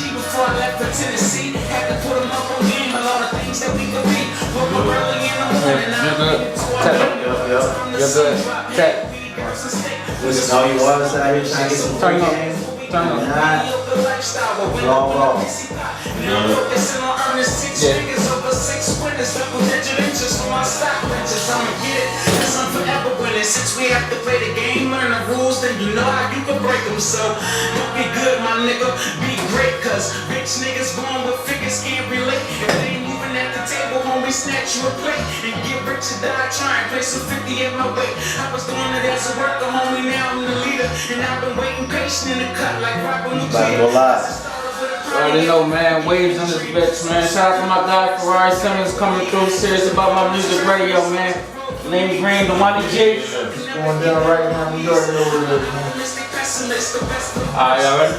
before I left for Tennessee. Had to put them up on game, a lot of things that we could be. Woke up early in the morning. You're good. Check. This is how you want us out here trying to get some Turn up. Turn up. Raw. Since we have to play the game, learn the rules, then you know how you can break them. So, don't be good, my nigga, be great. Cause rich niggas born with figures can't relate. If they ain't moving at the table, homie, snatch you a plate. And get rich or die trying, play some 50 at my weight. I was doing it as a worker, homie, now I'm the leader. And I've been waiting patient in the cut like Robert Nuclear. I already know, man. Waves on this bitch, man. Shout out to my guy FerrariSimmons coming through. Serious about my music radio, man. Lane Green, the Money G. It's going down right now. We already know what it is, man. Alright, y'all ready?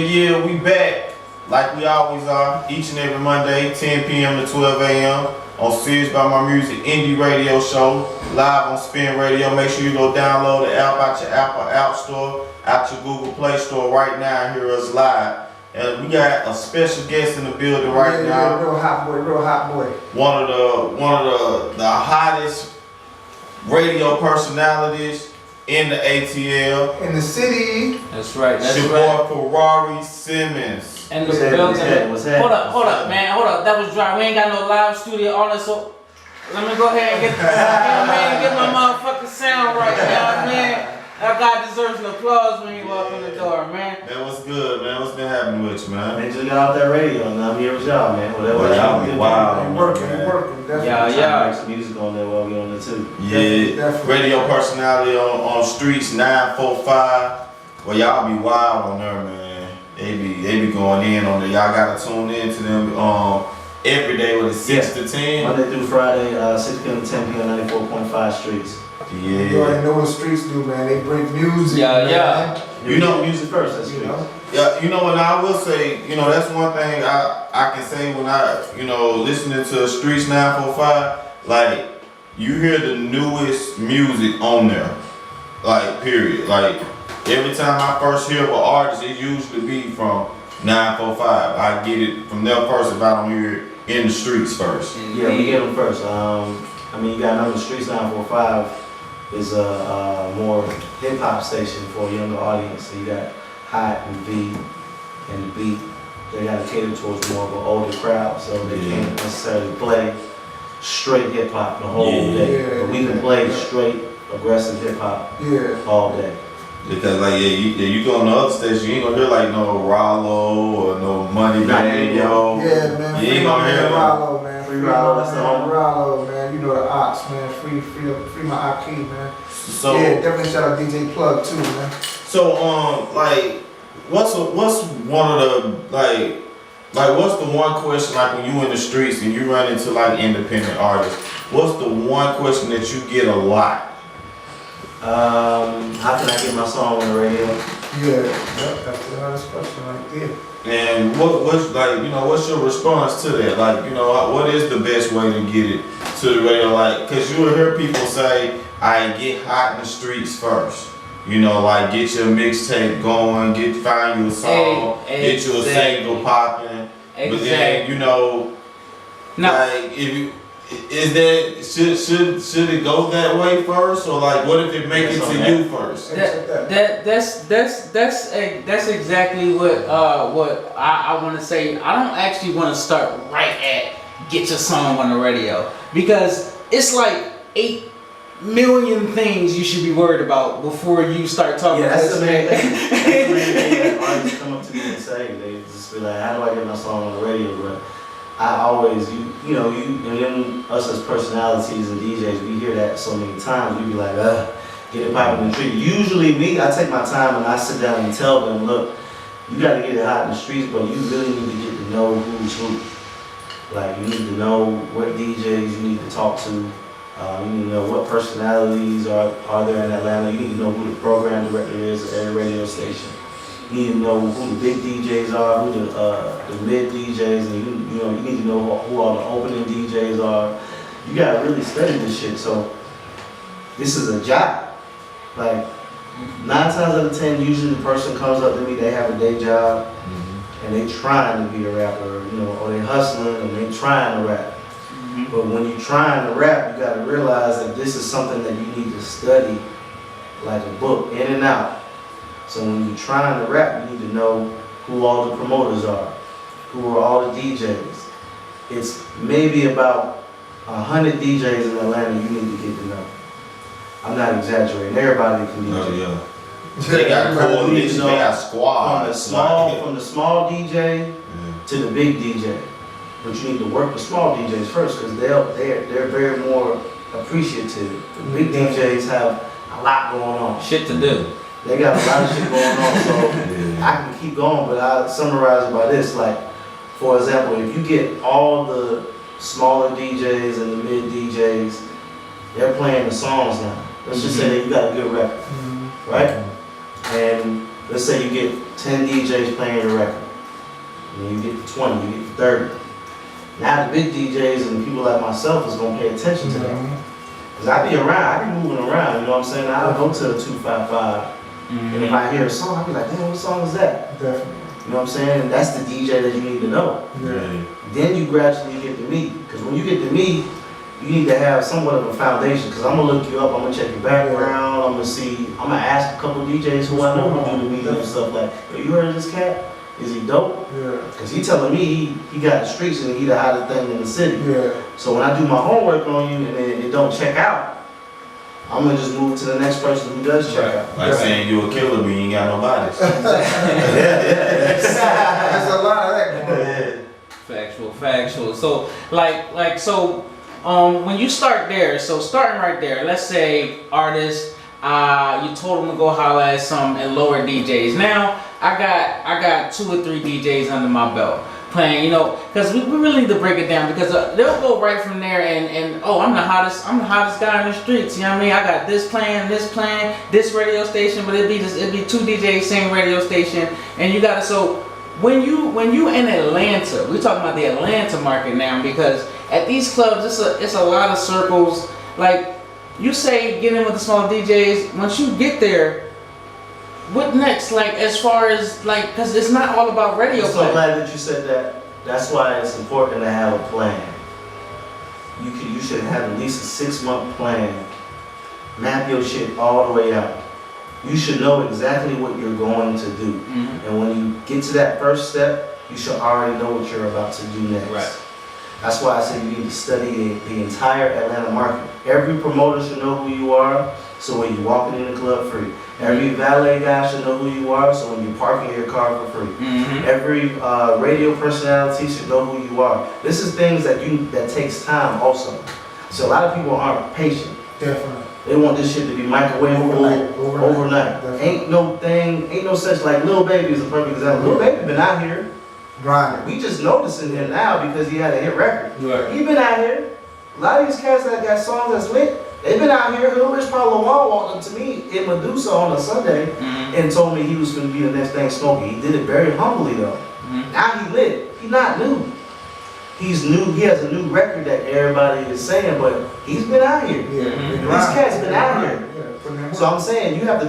Yeah, we back. Like we always are, each and every Monday, 10 p.m. to 12 a.m. on Serious About My Music Indie Radio Show, live on Spin Radio. Make sure you go download the app out your Apple App Store, out your Google Play Store right now and hear us live. And we got a special guest in the building right now. Real hot boy. One of the hottest radio personalities in the ATL. In the city. That's right. That's your right. boy FerrariSimmons. And the building. Hold up, man. Hold up. That was dry. We ain't got no live studio on us, so let me go ahead and get my motherfucking sound right now, man. That guy deserves an applause when he walk in the door, man. That was good, man. What's been happening with you, man? Man, just got off that radio and I'm here with y'all, man. Whatever y'all be wild. He working, definitely. Yeah. Make some music on there while we on there too. Yeah, Definitely. radio personality on STREETZ 945. Well, y'all be wild on there, man. They be going in on there. Y'all gotta tune in to them every day with 6 to 10. Monday through Friday, 6 p.m. to 10 p.m. 94.5 Streets. Yeah. You already know what STREETZ do, man. They bring music. Yeah. Man. You know music first, that's you know. Yeah, you know, and I will say, you know, that's one thing I can say when I, you know, listening to STREETZ 945, like, you hear the newest music on there, like, period. Like, every time I first hear of an artist, it usually be from 945. I get it from them first if I don't hear it in the streets first. Yeah, we get them first. I mean, you got another STREETZ 945 is a more hip hop station for a younger audience. So you got Hot and V and the Beat. They got to cater towards more of an older crowd, so they can't necessarily play straight hip hop the whole day. But we can play straight aggressive hip hop all day. Because like you go on the other station, you ain't gonna hear like no Rollo or no Money Bang, yo. Yeah, man. You ain't gonna hear Rollo, man. Free Rollo, that's the home. Rollo, man. You know the ox, man. Free my Ox, man. So yeah, definitely shout out DJ Plug too, man. So like, what's one of the like what's the one question like when you in the streets and you run into like independent artists? What's the one question that you get a lot? How can I get my song on the radio? Yeah, that's the hardest question right there. And what's like, you know, what's your response to that? Like, you know, what is the best way to get it to the radio? Like, cause you will hear people say, I get hot in the streets first. You know, like get your mixtape going, find you a song, get you a single popping. But then, you know, like if you should it go that way first, or like what if it make it to you first? That's exactly what I want to say. I don't actually want to start right at get your song on the radio, because it's like 8 million things you should be worried about before you start talking. Yeah, that's the main thing. That's the main thing that artists come up to me and say. They just be like, how do I get my song on the radio? But I always, you know, us as personalities and DJs, we hear that so many times. We be like, get it popping in the street. Usually me, I take my time and I sit down and tell them, look, you got to get it hot in the streets, but you really need to get to know who's who. Like, you need to know what DJs you need to talk to. You need to know what personalities are there in Atlanta. You need to know who the program director is at every radio station. You need to know who the big DJs are, who the mid DJs, and you need to know who all the opening DJs are. You gotta really study this shit. So this is a job. Like 9 times out of 10, usually the person comes up to me, they have a day job, and they trying to be a rapper, or they hustling and they trying to rap. But when you're trying to rap, you gotta realize that this is something that you need to study like a book, in and out. So when you're trying to rap, you need to know who all the promoters are, who are all the DJs. It's maybe about 100 DJs in Atlanta you need to get to know. I'm not exaggerating. Everybody can DJ. Oh yeah. They got coalitions, they got squads. From the small DJ to the big DJ. But you need to work with small DJs first because they're very more appreciative. The big DJs have a lot going on. Shit to do. They got a lot of shit going on, so I can keep going, but I'll summarize it by this. Like, for example, if you get all the smaller DJs and the mid DJs, they're playing the songs now. Let's just say that you got a good record, right? And let's say you get 10 DJs playing your record. And you get to 20, you get to 30. Now the big DJs and people like myself is gonna pay attention to that. Cause I be moving around, you know what I'm saying? I'll go to the 255, and if I hear a song, I'll be like, damn, what song is that? Definitely. You know what I'm saying? And that's the DJ that you need to know. Yeah. Then you gradually get to me. Because when you get to me, you need to have somewhat of a foundation. Because I'm going to look you up, I'm going to check your background, I'm going to see, I'm going to ask a couple of DJs who I know who do the music and stuff like, yo, you heard of this cat? Is he dope? Yeah. Because he telling me he got the streets and he the hottest thing in the city. Yeah. So when I do my homework on you and it don't check out, I'm going to just move to the next person who does check out. Like saying you a killer, but you ain't got no bodies. There's a lot of that going on. Factual. So, when you start there, so starting right there, let's say artists, you told them to go holler at some and lower DJs. Now, I got 2 or 3 DJs under my belt playing, because we really need to break it down because they'll go right from there and oh, I'm the hottest guy in the streets. You know what I mean? I got this playing, this radio station, but it'd be 2 DJs, same radio station, and you got to so. When you in Atlanta, we're talking about the Atlanta market now because at these clubs it's a lot of circles. Like you say, get in with the small DJs. Once you get there, what next? Like as far as like, because it's not all about radio. I'm so glad that you said that. That's why it's important to have a plan. You should have at least a 6-month plan. Map your shit all the way out. You should know exactly what you're going to do. And when you get to that first step, you should already know what you're about to do next. Right. That's why I said you need to study the entire Atlanta market. Every promoter should know who you are, so when you're walking in the club free. Every valet guy should know who you are, so when you're parking your car for free. Every radio personality should know who you are. This is things that takes time also. So a lot of people aren't patient. Definitely. They want this shit to be microwavable overnight. Ain't no such like Lil Baby is a perfect example. Lil Baby been out here. Grinding. We just noticing him now because he had a hit record. Right. He been out here. A lot of these cats that got songs that's lit, they been out here. Lil Rich Paul Lawal walked up to me in Medusa on a Sunday and told me he was going to be the next thing smoking. He did it very humbly though. Now he lit. He not new. He's new. He has a new record that everybody is saying, but he's been out here. These cats been out here. So I'm saying you have to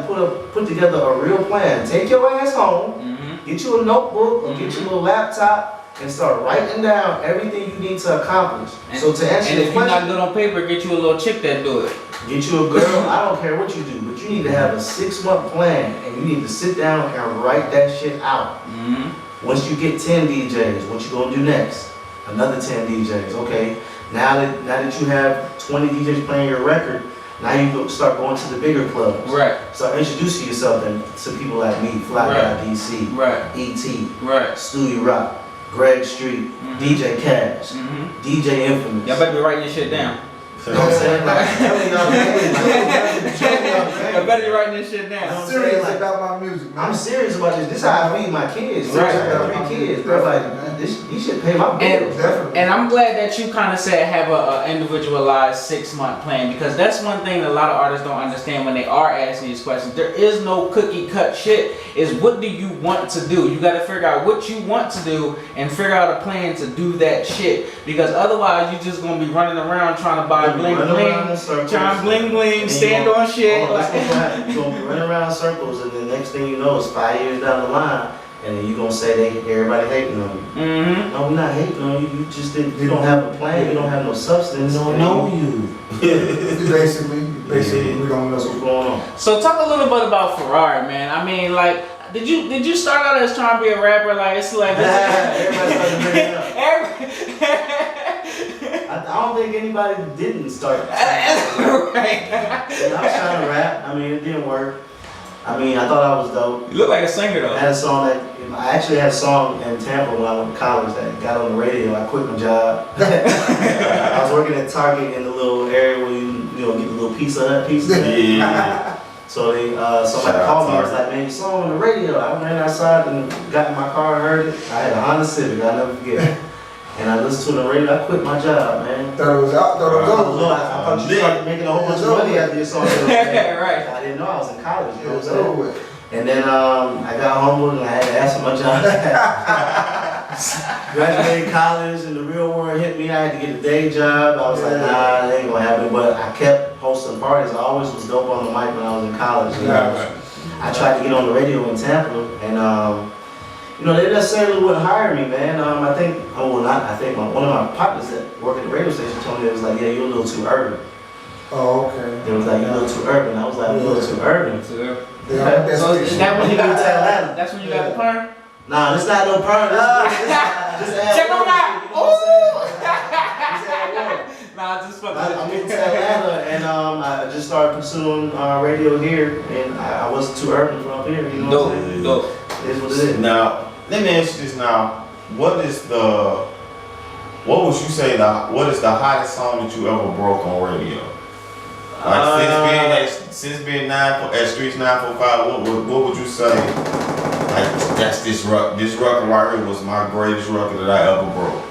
put together a real plan. Take your ass home, get you a notebook or get you a little laptop, and start writing down everything you need to accomplish. So to answer and your if you're not question, good on paper, get you a little chick that do it. get you a girl. I don't care what you do, but you need to have a 6-month plan, and you need to sit down and write that shit out. Once you get 10 DJs, what you gonna do next? Another 10 DJs. Okay. Now that you have 20 DJs playing your record, now you go start going to the bigger clubs. Right. Start introducing yourself to people like me, Fly Guy DC, Right. E.T., Right. Stewie Rock, Greg Street, DJ Cash, DJ Infamous. Y'all better be writing this shit down. You know what I'm saying? Like, Y'all better be writing this shit down. I'm serious about my music, man. I'm serious about this. This is how I feed my kids. Right. I got 3 kids, bro. Like, these shit pay my bills. Definitely. And I'm glad that you kind of said have a individualized 6-month plan, because that's one thing that a lot of artists don't understand when they are asking these questions. There is no cookie cut shit. Is what do you want to do? You got to figure out what you want to do and figure out a plan to do that shit, because otherwise you just gonna be running around trying to buy bling bling, trying bling bling, stand on shit. You're gonna be running around in circles, and the next thing you know is 5 years down the line. And then you gonna say everybody hating on you. Mm-hmm. No, we're not hating on you. You just didn't. You don't have a plan. You don't have no substance. We don't know you. Basically, we don't know What's going on? So talk a little bit about Ferrari, man. I mean, like, did you start out as trying to be a rapper? Like, it's like Everybody started bringing it up. every- I don't think anybody didn't start. right. I was trying to rap. I mean, it didn't work. I mean, I thought I was dope. You look like a singer I though. had a song I actually had a song in Tampa when I went to college that got on the radio. I quit my job. I was working at Target in the little area where you get the little Pizza Hut pizza. Yeah. So somebody called me. I was like, man, your song on the radio. I ran outside and got in my car and heard it. I had a Honda Civic. I'll never forget. And I listened to it on the radio. I quit my job, man. Thought it was out. Thought it was over. I thought you started making a whole bunch of money after your song. Right. I didn't know I was in college. You know It what was I'm saying? over with. And then I got humbled and I had to ask for my job. Graduated college and the real world hit me. I had to get a day job. I was like, nah, that ain't gonna happen. But I kept hosting parties. I always was dope on the mic when I was in college. You know? I tried to get on the radio in Tampa, and they necessarily wouldn't hire me, man. One of my partners that work at the radio station told me, it was like, yeah, you're a little too urban. Oh, okay. It was like, you're a little too urban. I was like, I'm a little too urban. Yeah, So is that when you got to Atlanta? That's when you got the perm? Nah, this not no perm. This Check on that. Ooh. Nah, just fucking. I moved to Atlanta and I just started pursuing radio here, and I wasn't too urban from up here. You know what I'm saying? Dope. It is what it is. Now, let me ask you this now. What would you say what is the hottest song that you ever broke on radio? Like since being at STREETZ 945, what would you say? Like that's this record right here was my greatest record that I ever broke.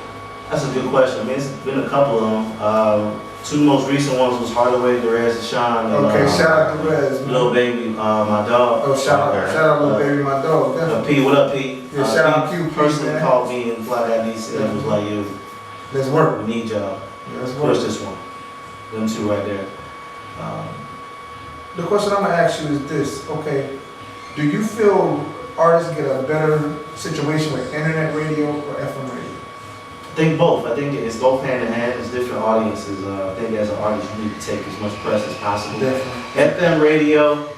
That's a good question. I mean, it's been a couple of them. Two most recent ones was Hardaway, Barz, and Sean. And, Okay, shout out to Rez, man. Lil Baby, my dog. Oh, shout out Lil Baby, my dog. Definitely. P, what up, P? Yeah, shout out Q, P, Personally man. called me and fly that DC and was like, yo, Let's work. we need y'all. Yeah, let's Push work. this one. Them two right there. The question I'm gonna ask you is this, okay, do you feel artists get a better situation with internet radio or FM radio? I think both. I think it's both hand in hand. It's different audiences. I think as an artist, you need to take as much press as possible. Definitely. FM radio,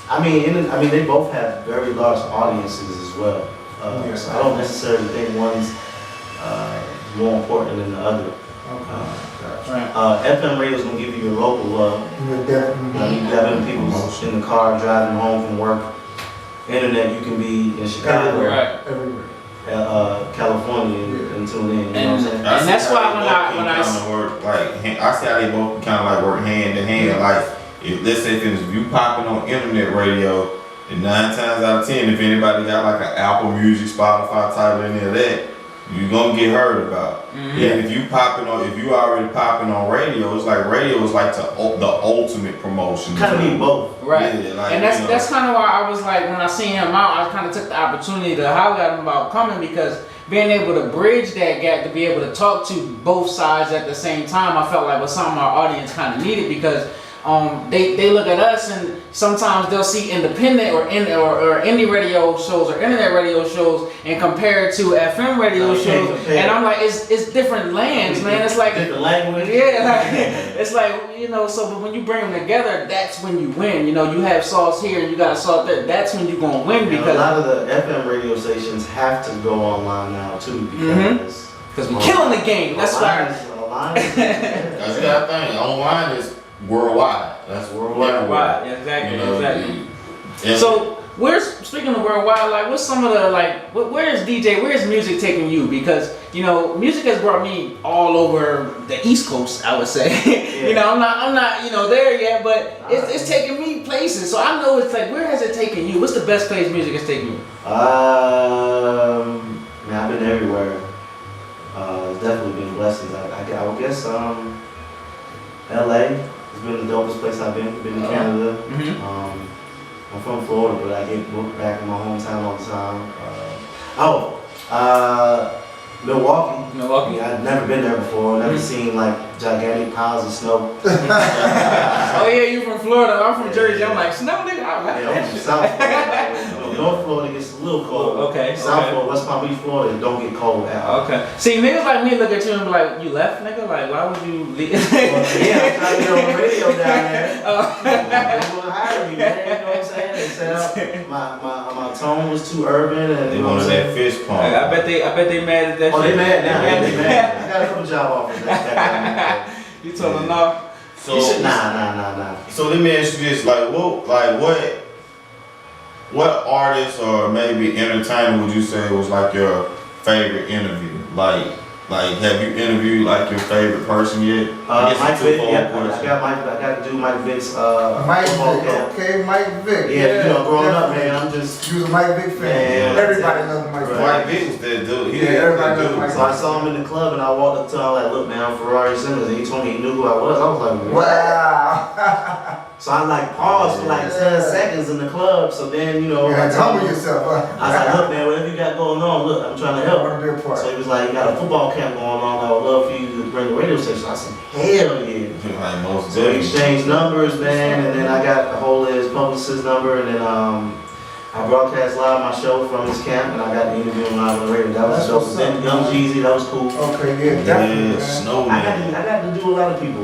I mean, they both have very large audiences as well. Yes. So I don't necessarily think one's more important than the other. Okay. Right. FM radio is gonna give you your local love. Yeah, definitely. You got people in the car driving home from work. Internet, you can be in Chicago, Right. Everywhere. California, and tune in. You know what I'm saying? And that's why when I work like I see how they both kind of like work hand in hand. Like let's say if you popping on internet radio, and 9 times out of 10, if anybody got like an Apple Music, Spotify type of any of that, you're gonna get heard about. Mm-hmm. Yeah, if you already popping on radio, it's like radio is like the ultimate promotion. Kind of need both. Right. Yeah, like, and that's kind of why I was like, when I seen him out, I kind of took the opportunity to holler at him about coming, because being able to bridge that gap, to be able to talk to both sides at the same time, I felt like was something our audience kind of needed, because they look at us and sometimes they'll see independent or indie radio shows or internet radio shows and compare it to FM radio shows, and I'm like, it's different lands, man. It's like different language. Yeah, like, it's like, so but when you bring them together, that's when you win. You have sauce here and you got sauce there. That's when you're gonna win, And because a lot of the FM radio stations have to go online now too, because we're killing the game. That's why. Online That's the other thing. Online is worldwide. That's worldwide. Worldwide, exactly. And So speaking of worldwide, like what's some of the where's music taking you? Because music has brought me all over the East Coast, I would say. Yeah. I'm not there yet, but it's taking me places. So I know it's like, where has it taken you? What's the best place music has taken you? Man, I've been everywhere. It's definitely been blessings. I would guess LA has been the dopest place I've been. Been to Canada. I'm from Florida, but I get booked back in my hometown all the time. Milwaukee. Milwaukee. I've never been there before. Never seen like gigantic piles of snow. Oh yeah, you from Florida. I'm from Jersey. I'm like, snow, nigga. I like I'm that from shit. South Florida. North Florida gets a little cold. Okay. South Florida, West Palm Beach, Florida, it don't get cold at all. Okay. See, niggas like me look at you and be like, you left, nigga? Like, why would you leave? Yeah, I'm trying to get on the radio down there. They want to hire me, man. You know what I'm saying? They said my tone was too urban, and They you know what I'm wanted saying. that fish pump. I bet they mad at that Oh, shit. they mad now. They mad. I got a couple job offers. You told them no. So You should, nah. So let me ask you this: what artist or maybe entertainer would you say was like your favorite interview? Like have you interviewed like your favorite person yet? Mike Vick. Yeah, I got to do Mike Vick's. Mike football Vick, camp. okay, Mike Vick. Yeah, you know, growing up, definitely. man, I'm just. You was a Mike Vick fan. Yeah. Everybody loves Mike Vick. White Vick was that dude. He Yeah, was everybody that knows dude. Mike So I saw him in the club and I walked up to him, I was like, look man, I'm FerrariSimmons, and he told me he knew who I was. I was like, what? Wow. So I like paused for like 10 seconds in the club, so then, you know. You had to humble yourself, huh? I was like, look man, whatever you got going on, look, I'm trying to help. Want to be a part. So he was like, you got a football camp going on, I would love for you to bring the radio station. I said, hell yeah. Like most So we definitely. exchanged numbers, man, and then I got a hold of his publicist number, and then I broadcast live my show from his camp, and I got to interview him live on the radio. That was That's dope. what's Then up, Young man. Jeezy, that was cool. Okay, yeah, definitely, Yeah, man. Snowman. I got to do a lot of people.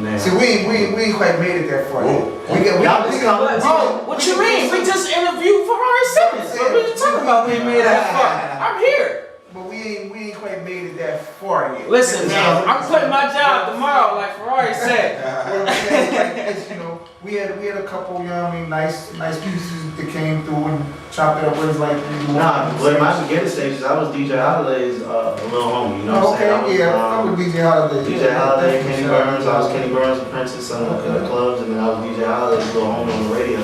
Man. See, we ain't quite made it that far yet. Y'all just come- Bro, what you mean? We just interviewed FerrariSimmons. What are you talking about? We ain't made it that far. I'm here. But we ain't quite made it that far yet. Listen, man, I'm quitting my job tomorrow, like Ferrari said. What I'm saying, like, it's, you know, we had a couple, you know what I mean, nice pieces that came through and chopped it up with us like Nah, but in my beginning stages, I was DJ Holiday's little homie, you know what I'm saying? I was, Okay, yeah, I was DJ Holiday. DJ Holiday, Kenny Burns, I was Kenny Burns' apprentice on the clubs, and then I was DJ Holiday's little homie on the radio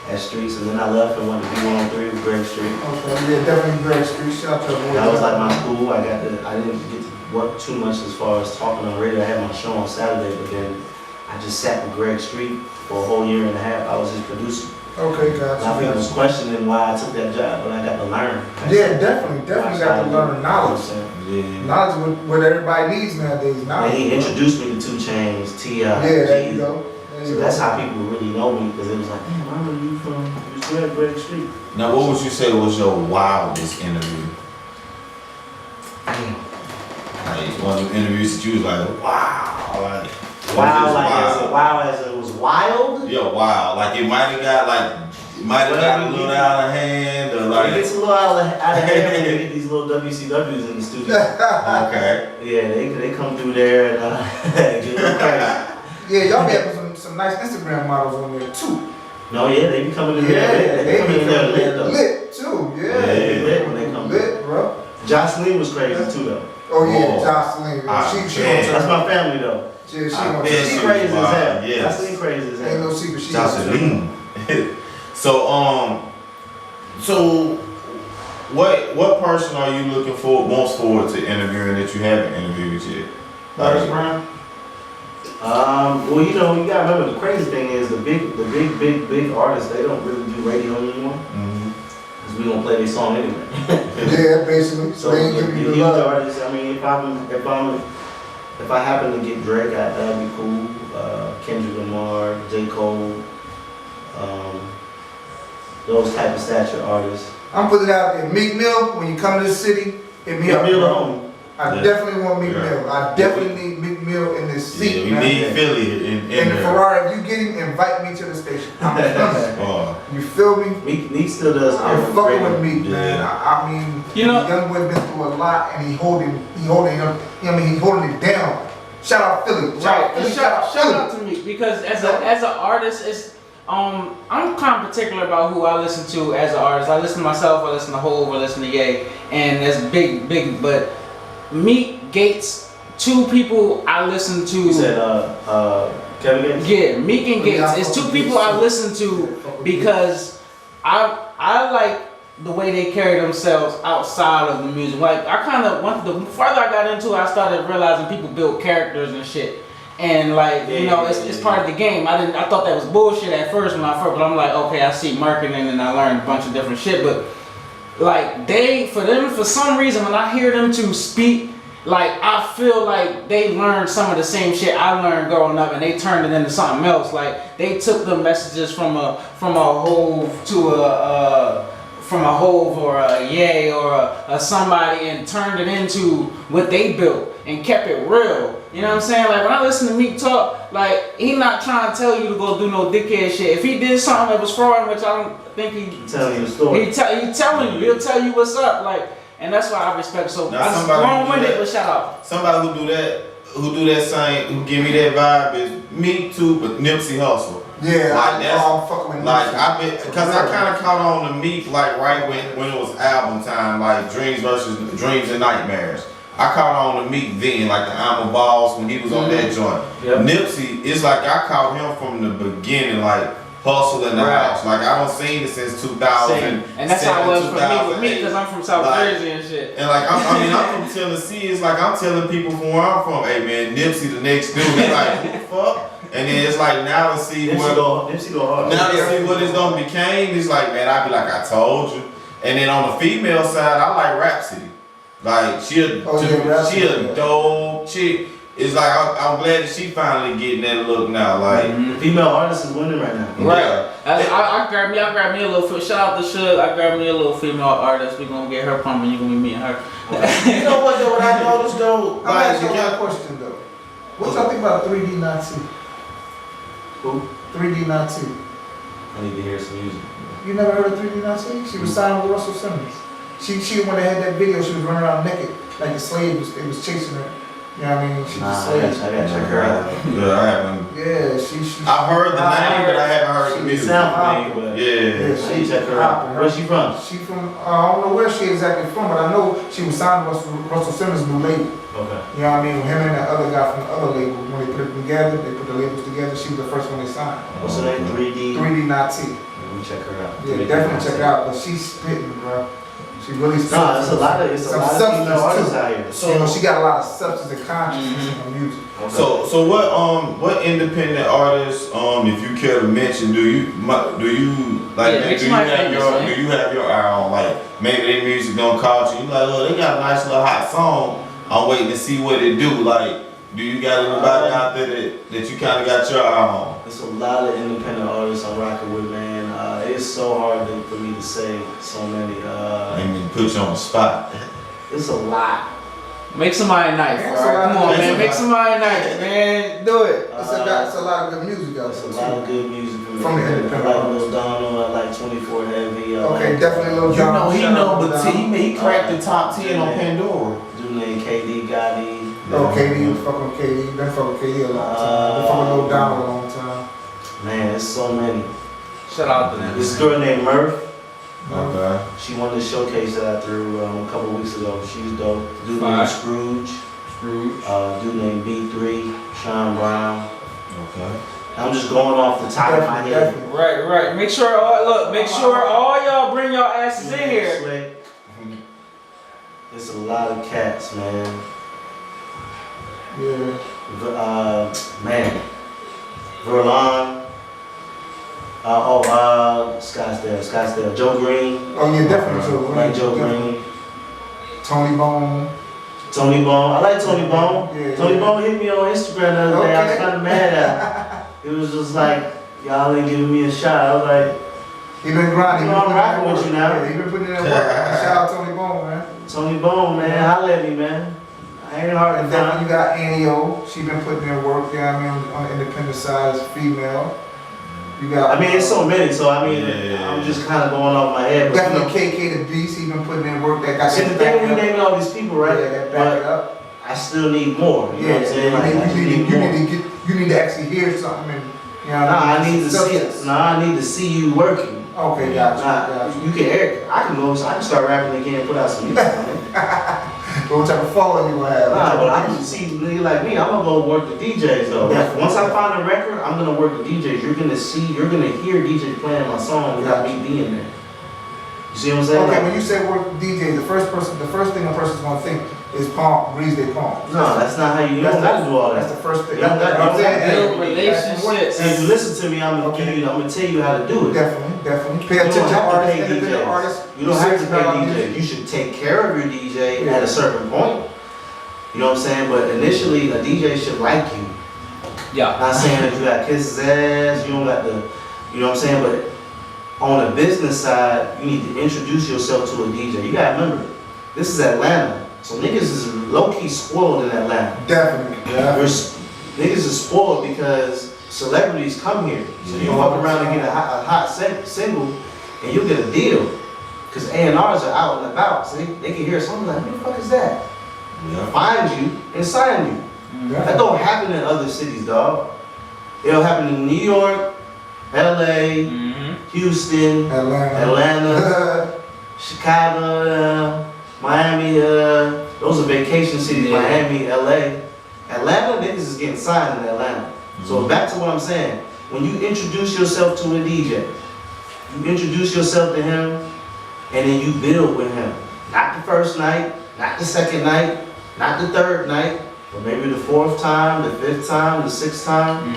at Streets, and then I left and went to B103 with Greg Street. Okay, yeah, definitely Greg Street. Shout out to the That was like my school. I didn't get to work too much as far as talking on radio. I had my show on Saturday, but then I just sat with Greg Street for a whole year and a half. I was his producer. Okay, A lot of people was gotcha. questioning why I took that job, but I got to learn. Yeah, definitely got to learn knowledge. Yeah. Knowledge what everybody needs nowadays. And Knowledge. he introduced me to 2 Chainz, T.I., Yeah, there you Jeezy. go. There So you that's go. how people really know me, because it was like, damn, I remember you from, you still at Greg Street. Now, what would you say was your wildest interview? Damn. Like one of the interviews that you was like, wow, like. Wow, like as it was wild? Yeah, wow. Like it might have got a little out of hand or It like. gets a little out of hand when you get these little WCWs in the studio. Okay. Yeah, they come through there and get a little crazy. Yeah, y'all be having some nice Instagram models on there too. No, yeah, they be coming in Yeah, there. They come in there lit though. lit too. Yeah, Yeah, they lit when they come. lit, bro. Jocelyn was crazy too though. Oh yeah, Oh. Jocelyn. She Yeah, gonna That's turn. my family though. She I gonna bet turn. She she crazy as was hell. wild, yes. Jocelyn crazy as Ain't no hell. secret. She gonna turn. Jocelyn. So what person are you looking for most forward to interviewing that you haven't interviewed yet? Barz Brown? Well, you know, you gotta remember the crazy thing is the big artists, they don't really do radio anymore. Mm-hmm. Cause we gonna play their song anyway. Yeah, basically. So They ain't the giving you huge the love. artists, I mean, if I happen to get Drake, that'd be cool. Kendrick Lamar, J. Cole, those type of stature artists. I'm putting it out there. Meek Mill, when you come to the city, hit me Yeah, up. Bill bro. home. I Yeah. definitely want Meek Yeah. Mill. I definitely need Meek Mill in this seat, Yeah, we man. need Philly in And the there. Ferrari, if you get him, invite me to the station. I'm coming. You feel me? Meek still does. I'm fucking with Meek, Yeah. man. I mean, You know- the young boy been through a lot, and he holding him. You know what I mean? He holding it down. Shout out Philly. Shout out Philly. Shout out to me because as an artist, it's I'm kind of particular about who I listen to as an artist. I listen to myself, I listen to Hov, I listen to Ye, and that's big. But Meek, Gates, 2 people I listen to. You said Kevin Gates? Yeah, Meek and Gates. It's 2 people I listen to because I like the way they carry themselves outside of the music. Like I kind of the further I got into it, I started realizing people build characters and shit. And like it's part of the game. I thought that was bullshit at first when I first, but I'm like, okay, I see marketing and I learned a bunch of different shit. But like for some reason, when I hear them two speak, like I feel like they learned some of the same shit I learned growing up, and they turned it into something else. Like they took the messages from a Hove to from a Hove or a Ye or a somebody and turned it into what they built and kept it real. You know what I'm saying? Like when I listen to Meek talk, like he not trying to tell you to go do no dickhead shit. If he did something that was fraud, which I don't think he telling you the story. He telling you. He'll tell you what's up. Like, and that's why I respect. So Now, I just long-winded, but shout out. Somebody who do that same, who give me that vibe is me too, but Nipsey Hussle. Yeah, Like I'm fucking with like Nipsey. I been, cause I kind of caught on to Meek like right when it was album time, like Dreams and Nightmares. I caught on to Meek then, like the I'm a Boss when he was on that joint. Yep. Nipsey, it's like I caught him from the beginning, like Hustle in the House. Like I don't seen it since 2000. And that's how it was for me with me, because I'm from South Jersey and shit. And like I'm from Tennessee. It's like I'm telling people from where I'm from, hey man, Nipsey the next dude. They like, who the fuck? And then it's like now to see Nipsey go hard. Now to see what it's gonna became. It's like, man, I be like, I told you. And then on the female side, I like Rhapsody. Like she a dope chick. It's like I'm glad that she finally getting that look now. Like the female artist is winning right now. Right. I grabbed me a little. Shout out to Suge. I grabbed me a little female artist. We gonna get her pumping. You gonna be meeting her. You know what though? What I noticed though, I'm gonna ask you a question though. What y'all think about 3D Nazi? Who? 3D Nazi. I need to hear some music. You never heard of 3D Nazi? She was signed with Russell Simmons. She when they had that video, she was running around naked like a slave. It was chasing her. You know what I mean? She's a slave. I gotta check her out. Yeah, I haven't. Yeah, I've heard the name, but I haven't heard the music. Sound familiar, but yeah. I need to check her out. Where's she from? She from, I don't know where she exactly from, but I know she was signed with Russell Simmons' new label. Okay. You know what I mean? Him and that other guy from the other label, when they put it together, they put the labels together, she was the first one they signed. What's her name? 3D? 3D Nazi. Let me check her out. Yeah, definitely check her out, but she's spitting, bro. She really spitting. No, it's a lot of female artists out here. So, you know, she got a lot of substance and consciousness in her music. Okay. So what independent artists, if you care to mention, do you like? Do you have your eye on? Like maybe their music don't call you. You like, oh, they got a nice little hot song. I'm waiting to see what it do. Like, do you got anybody out there that you kind of got your eye on? There's a lot of independent artists I'm rocking with, man. It's so hard for me to say so many. I mean, put you on the spot. It's a lot. Make somebody nice, bro. Come on, man. Make somebody nice, man. Do it. It's a lot of good music out There's a there. lot of good music From the independent I like Lil Donald, I like 24 Heavy. Okay, definitely Lil Jon. he cracked the top 10 on Pandora. Dude named KD Gotti. Oh, KD, fucking KD. Been fucking KD a long time. Been fucking Lil Donald a long time. Man, there's so many. Shout out to them. This girl named Murph. Okay. She won this showcase that I threw a couple weeks ago. She's dope. Dude Fine. named Scrooge. Dude named B3, Sean Brown. Okay. I'm just going off the top of my head. Definitely. Right. Make sure all y'all bring y'all asses in here. Slick. There's a lot of cats, man. Yeah. Man. Verlon. Scottsdale. Joe Green. Oh yeah, definitely Joe Green. Like Joe Green. Tony Bone. I like Tony Bone. Yeah, Tony Bone hit me on Instagram the other day. I was kind of mad at him. It was just like, y'all ain't giving me a shot. I was like, He been grinding. You know, I'm rocking with you now. Yeah, he been putting in that work. Shout out Tony Bone, man. Tony Bone, man, holla at me, man. I ain't hard to And then find. you got Annie O. She been putting in work, you know what I mean, on the independent side as female. You got. I mean, it's so many, so I mean, Yeah. I'm just kind of going off my head. But Definitely KK the Beast. He been putting in work that got. see, the thing we naming all these people, right? Yeah, that back it But up. I still need more. You know what I'm saying? Like, I just need more. You need to actually hear something, and you know. Nah, I need to Substance. see. Nah, I need to see you working. Okay, gotcha. Nah, you can air. I can start rapping again and put out some music. What type of following you gonna have? Nah, but I can see nigga like me. I'm gonna go work the DJs though. Definitely. Once I find a record, I'm gonna work the DJs. You're gonna hear DJs playing my song without me being there. You see what I'm saying? Okay, Like, when you say word DJ, the first thing a person's gonna think is palm, grease their palms. no, that's not how you don't gotta do all That's that. the first thing. You don't That's gotta- what I'm saying. Build Yeah. relationships. And if you listen to me, I'm gonna Okay. I'm gonna tell you how to do it. Definitely. Pay You don't attention to have to artists, pay independent DJs. artists. You don't have to serious pay about DJ. music. You should take care of your DJ at a certain point. You know what I'm saying? But initially, a DJ should like you. Yeah. Not saying that you got kiss his ass, you don't got the, you know what I'm saying? But on the business side, you need to introduce yourself to a DJ. You gotta remember, this is Atlanta. So niggas is low-key spoiled in Atlanta. Definitely. Niggas is spoiled because celebrities come here. So you fuck around and get a hot single and you'll get a deal. Because A&Rs are out and about. So they can hear something like, who the fuck is that? Yeah. Find you and sign you. That don't happen in other cities, dog. It'll happen in New York, LA, Houston, Atlanta, Chicago, Miami. Those are vacation cities. Yeah. Miami, LA. Atlanta, niggas is getting signed in Atlanta. So back to what I'm saying. When you introduce yourself to a DJ, you introduce yourself to him, and then you build with him. Not the first night, not the second night, not the third night, but maybe the fourth time, the fifth time, the sixth time.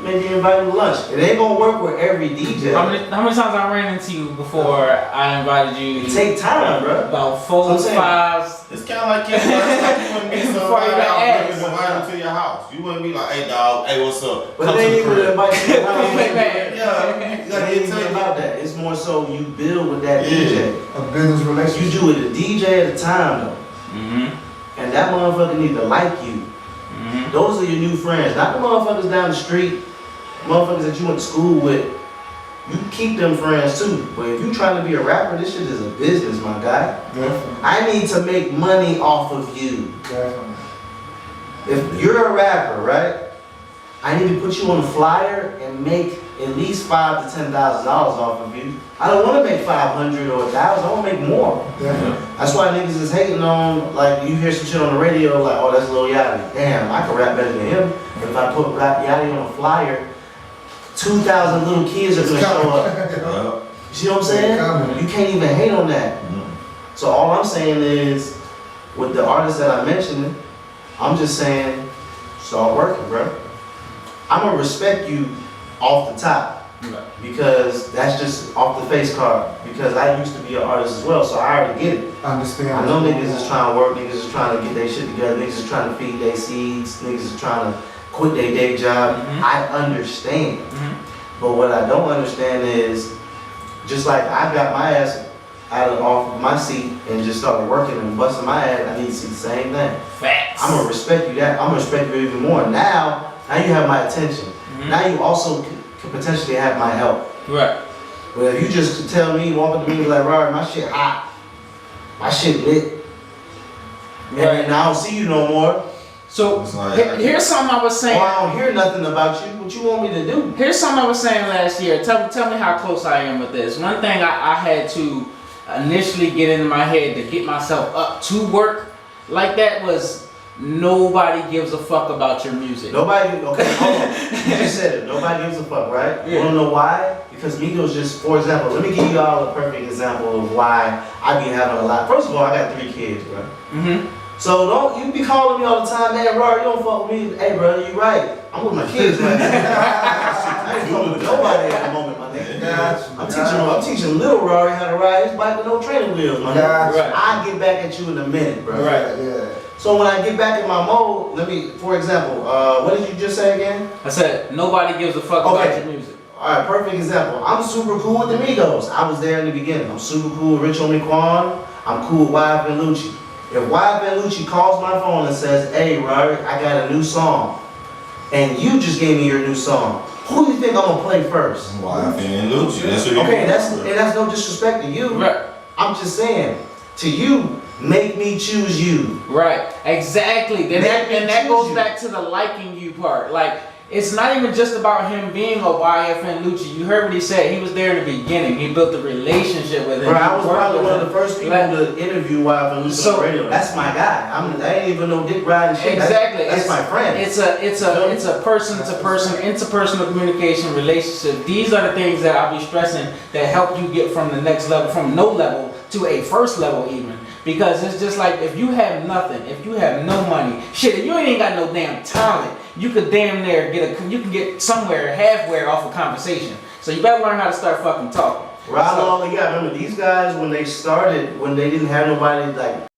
Maybe invite him to lunch. It ain't gonna work with every DJ. How many times I ran into you before I invited you? It take time, bro. About 4, So I'm saying- 5. It's kind of like you wouldn't meet Before you somebody got out asked. and invite them to your house. You wouldn't be like, hey dog, hey what's up? But Come they to ain't the even crib. invite you to the house. Hey, man. Yeah, you It gotta ain't get even to about that. It's more so you build with that DJ. A business You relationship. do it a DJ at a time though. And that motherfucker need to like you. Those are your new friends. Not the motherfuckers down the street, motherfuckers that you went to school with. You keep them friends too. But if you trying to be a rapper, this shit is a business, my guy. Definitely. I need to make money off of you. Definitely. If you're a rapper, right? I need to put you on a flyer and make at least $5,000 to $10,000 off of you. I don't want to make 500 or 1,000. I want to make more. Definitely. That's why niggas is hating on, like, you hear some shit on the radio, like, oh, that's Lil Yachty. Damn, I can rap better than him. But if I put Rap Yachty on a flyer, 2,000 little kids are gonna show up. Yeah. You see what I'm saying? Coming. You can't even hate on that. So all I'm saying is, with the artists that I mentioned, I'm just saying, start working, bro. I'm gonna respect you off the top. Because that's just off the face card. Because I used to be an artist as well, so I already get it. Understand. I know niggas is trying to work, niggas is trying to get their shit together, niggas is trying to feed their seeds, niggas is trying to quit their day job. I understand. But what I don't understand is, just like I got my ass off my seat and just started working and busting my ass, I need to see the same thing. Facts. I'm gonna respect you that. I'm gonna respect you even more. Now you have my attention. Now you also could potentially have my help. Right. But if you just tell me, walk up to me and be like, Robert, my shit hot, my shit lit, and then I don't see you no more, So It's like- here's something I was or saying. I don't hear nothing about you, what you want me to do? Here's something I was saying last year. Tell me how close I am with this. One thing I had to initially get into my head to get myself up to work like that was nobody gives a fuck about your music. Nobody, okay, hold on. You just said it, nobody gives a fuck, right? You Yeah. wanna know why? Because Migos just, for example, let me give you all a perfect example of why I be having a lot. First of all, I got 3 kids, bro. So don't you be calling me all the time, man, bro, you don't fuck with me. Hey, bro, you right. I'm with my kids right now. I ain't fucking with nobody at the moment, my nigga. I'm teaching little Rory how to ride his bike with no training wheels, my nigga. Right. I'll get back at you in a minute, bro. Right. Yeah. So when I get back in my mode, for example, what did you just say again? I said nobody gives a fuck about your music. Alright, perfect example. I'm super cool with the Migos. I was there in the beginning. I'm super cool with Rich Homie Quan. I'm cool with YF and Lucci. If YF and Lucci calls my phone and says, hey, Robert, I got a new song, and you just gave me your new song, who do you think I'm gonna play first? YF and Lucci. That's who you Okay, want. that's no disrespect to you. Right. I'm just saying, to you, make me choose you. Right. Exactly. That And that goes choose you. back to the liking you part. Like it's not even just about him being a YFN Lucci. You heard what he said. He was there in the beginning. He built a relationship with him. Bro, I was He worked probably with one of him. the first people to interview YFN Lucci So- on the radio. That's my guy. I ain't even no dick riding shit. Exactly. That's my friend. It's a person to person, interpersonal communication relationship. These are the things that I'll be stressing that help you get from the next level, from no level to a first level even. Because it's just like if you have nothing, if you have no money, shit, if you ain't got no damn talent, you could damn near you can get somewhere halfway off a conversation. So you better learn how to start fucking talking. Right along, yeah, remember these guys when they started, when they didn't have nobody like